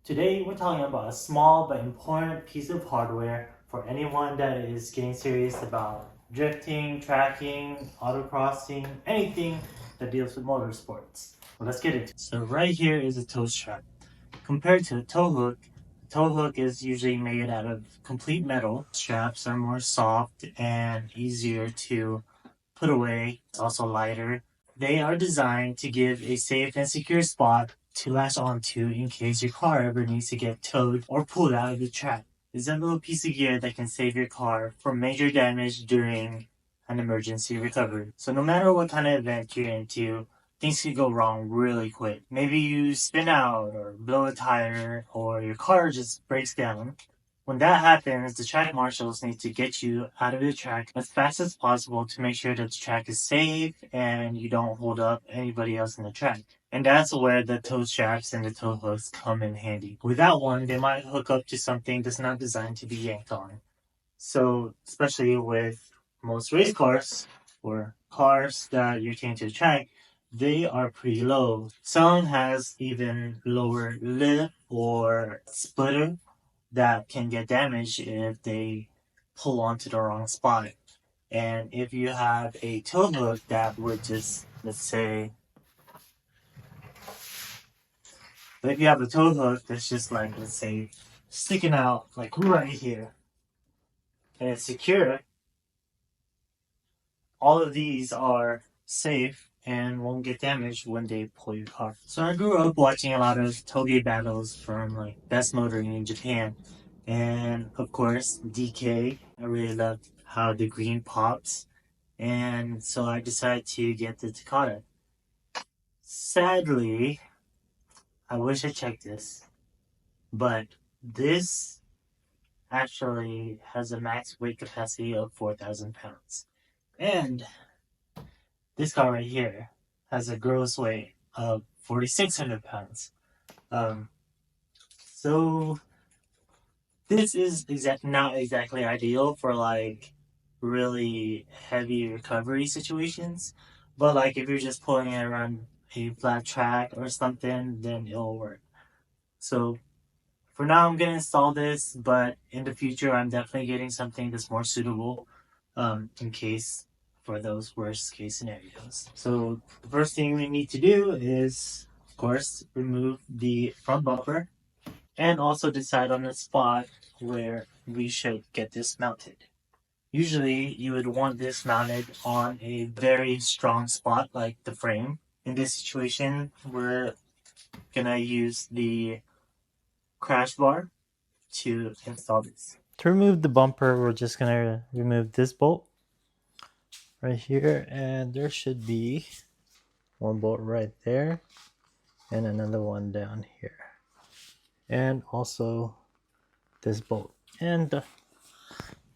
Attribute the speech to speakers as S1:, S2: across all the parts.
S1: Today we're talking about a small but important piece of hardware for anyone that is getting serious about drifting, tracking, autocrossing, anything that deals with motorsports. Well, let's get into it. So right here is a tow strap. Compared to a tow hook is usually made out of complete metal. Straps are more soft and easier to put away. It's also lighter. They are designed to give a safe and secure spot to latch onto in case your car ever needs to get towed or pulled out of the track. It's a little piece of gear that can save your car from major damage during an emergency recovery. So no matter what kind of event you're into, things could go wrong really quick. Maybe you spin out or blow a tire or your car just breaks down. When that happens, the track marshals need to get you out of the track as fast as possible to make sure that the track is safe and you don't hold up anybody else in the track. And that's where the tow straps and the tow hooks come in handy. Without one, they might hook up to something that's not designed to be yanked on. So, especially with most race cars or cars that you're taking to the track, they are pretty low. Some has even lower lip or splitter that can get damaged if they pull onto the wrong spot. And if you have a tow hook that would just, let's say, but if you have a tow hook that's just like, let's say, sticking out like right here, and it's secure, all of these are safe and won't get damaged when they pull your car. So I grew up watching a lot of toge battles from like Best Motoring in Japan. And of course, DK. I really loved how the green pops. And so I decided to get the Takata. Sadly, I wish I checked this, but this actually has a max weight capacity of 4,000 pounds. And this car right here has a gross weight of 4,600 pounds. Um, so this is not exactly ideal for like really heavy recovery situations, but like if you're just pulling it around a flat track or something, then it'll work. So for now, I'm gonna install this, but in the future, I'm definitely getting something that's more suitable, in case for those worst case scenarios. So the first thing we need to do is, of course, remove the front bumper and also decide on the spot where we should get this mounted. Usually, you would want this mounted on a very strong spot like the frame. In this situation, we're gonna use the crash bar to install this. To remove the bumper, we're just gonna remove this bolt right here, and there should be one bolt right there and another one down here, and also this bolt, and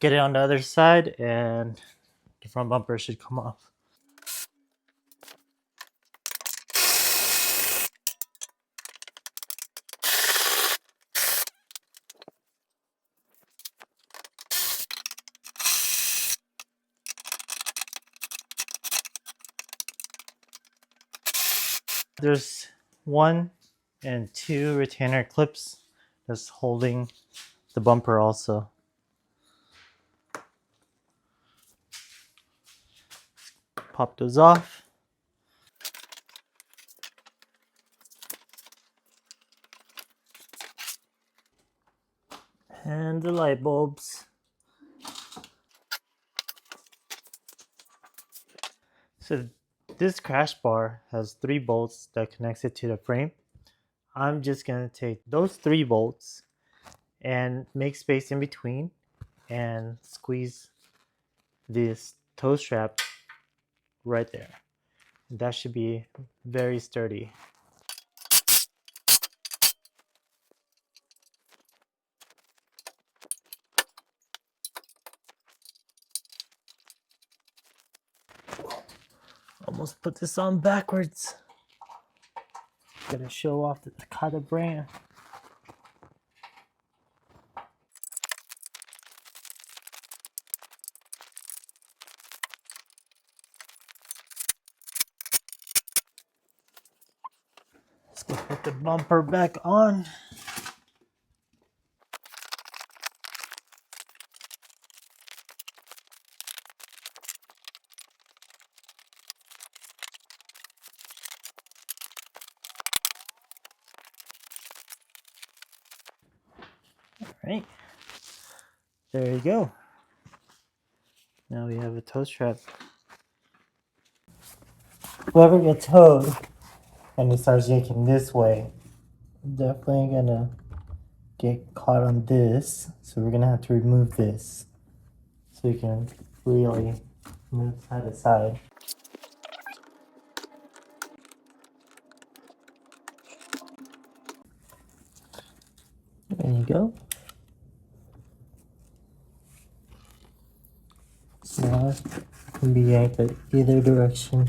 S1: get it on the other side and the front bumper should come off. There's 1 and 2 retainer clips that's holding the bumper also. Pop those off. And the light bulbs. So this crash bar has 3 bolts that connects it to the frame. I'm just going to take those 3 bolts and make space in between and squeeze this toe strap right there. That should be very sturdy. Almost put this on backwards. Gotta show off the Takata brand. Let's go put the bumper back on. Right, there you go. Now we have a tow strap. Whoever gets towed and it starts yanking this way, definitely gonna get caught on this. So we're gonna have to remove this so you can really move side to side. There you go. Now it can be yanked at either direction.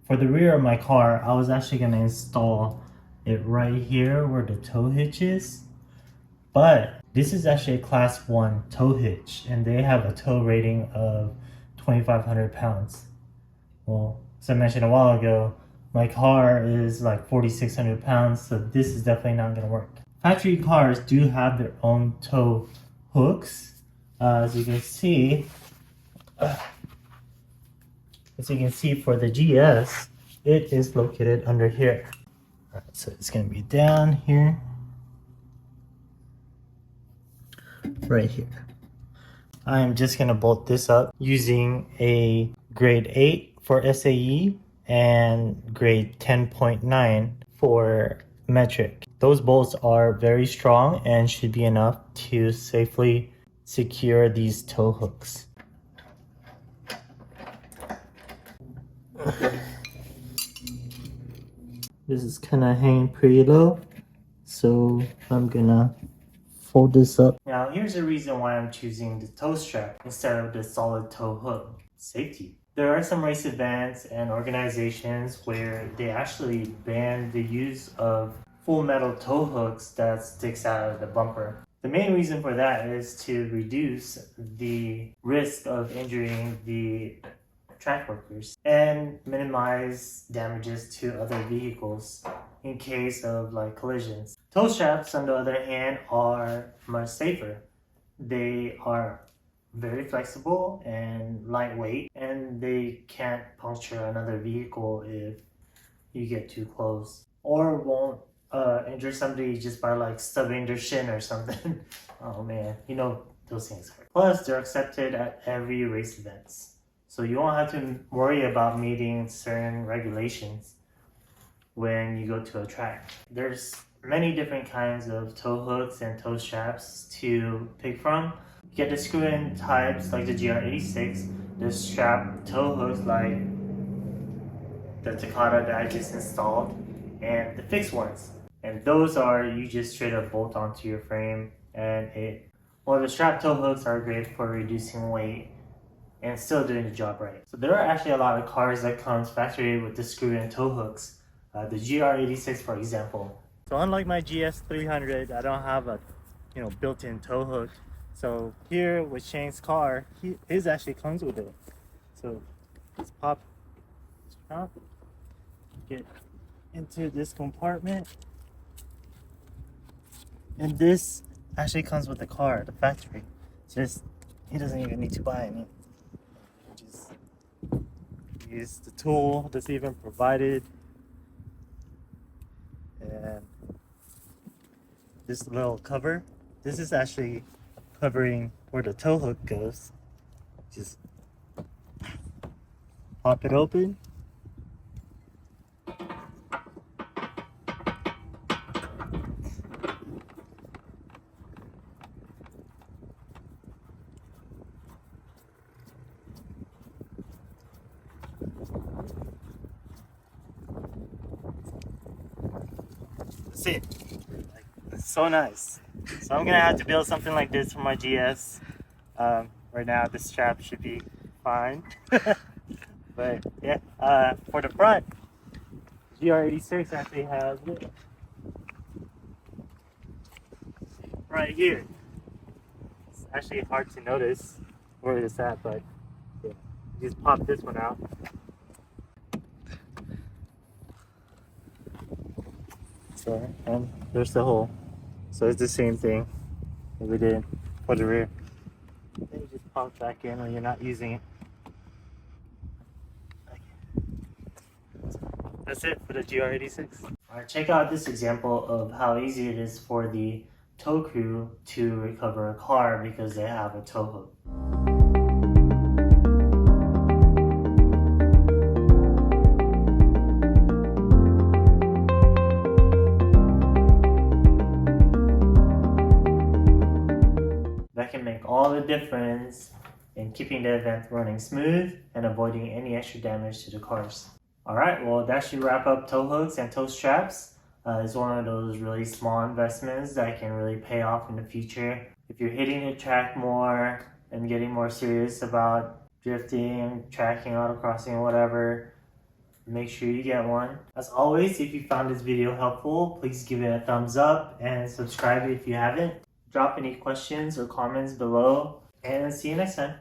S1: For the rear of my car, I was actually going to install it right here where the tow hitch is. But this is actually a class 1 tow hitch and they have a tow rating of 2,500 pounds. Well, as I mentioned a while ago, my car is like 4,600 pounds, so this is definitely not going to work. Factory cars do have their own tow hooks. As you can see, for the GS, it is located under here. All right, so it's going to be down here, right here. I'm just going to bolt this up using a grade 8 for SAE and grade 10.9 for metric. Those bolts are very strong and should be enough to safely secure these tow hooks. This is kind of hanging pretty low, so I'm gonna fold this up. Now here's the reason why I'm choosing the tow strap instead of the solid tow hook. Safety. There are some race events and organizations where they actually ban the use of full metal tow hooks that sticks out of the bumper. The main reason for that is to reduce the risk of injuring the track workers and minimize damages to other vehicles in case of like collisions. Tow straps, on the other hand, are much safer. They are very flexible and lightweight, and they can't puncture another vehicle if you get too close, or won't injure somebody just by like stubbing their shin or something. Oh man, you know those things hurt. Plus, they're accepted at every race events, so you won't have to worry about meeting certain regulations when you go to a track. There's many different kinds of tow hooks and tow straps to pick from. You get the screw-in types like the GR86, the strap tow hooks like the Takata that I just installed, and the fixed ones. And those are, you just straight up bolt onto your frame, and the strap tow hooks are great for reducing weight and still doing the job right. So there are actually a lot of cars that comes factory with the screw-in tow hooks. The GR86, for example. So unlike my GS300, I don't have a built-in tow hook. So here with Shane's car, his actually comes with it. So let's pop, get into this compartment, and this actually comes with the car, the factory. Just he doesn't even need to buy any. Just use the tool that's even provided. And this little cover, this is actually covering where the tow hook goes. Just pop it open. That's it. It's so nice. So I'm gonna have to build something like this for my GS. Right now the strap should be fine. But yeah, for the front, GR86 actually has it right here. It's actually hard to notice where it's at, but yeah, you just pop this one out. So, and there's the hole. So it's the same thing that we did for the rear. Then you just pop back in when you're not using it. That's it for the GR86. Alright, check out this example of how easy it is for the tow crew to recover a car because they have a tow hook. That can make all the difference in keeping the event running smooth and avoiding any extra damage to the cars. Alright, well that should wrap up tow hooks and tow straps. It's one of those really small investments that can really pay off in the future. If you're hitting the track more and getting more serious about drifting, tracking, autocrossing, whatever, make sure you get one. As always, if you found this video helpful, please give it a thumbs up and subscribe if you haven't. Drop any questions or comments below, and see you next time.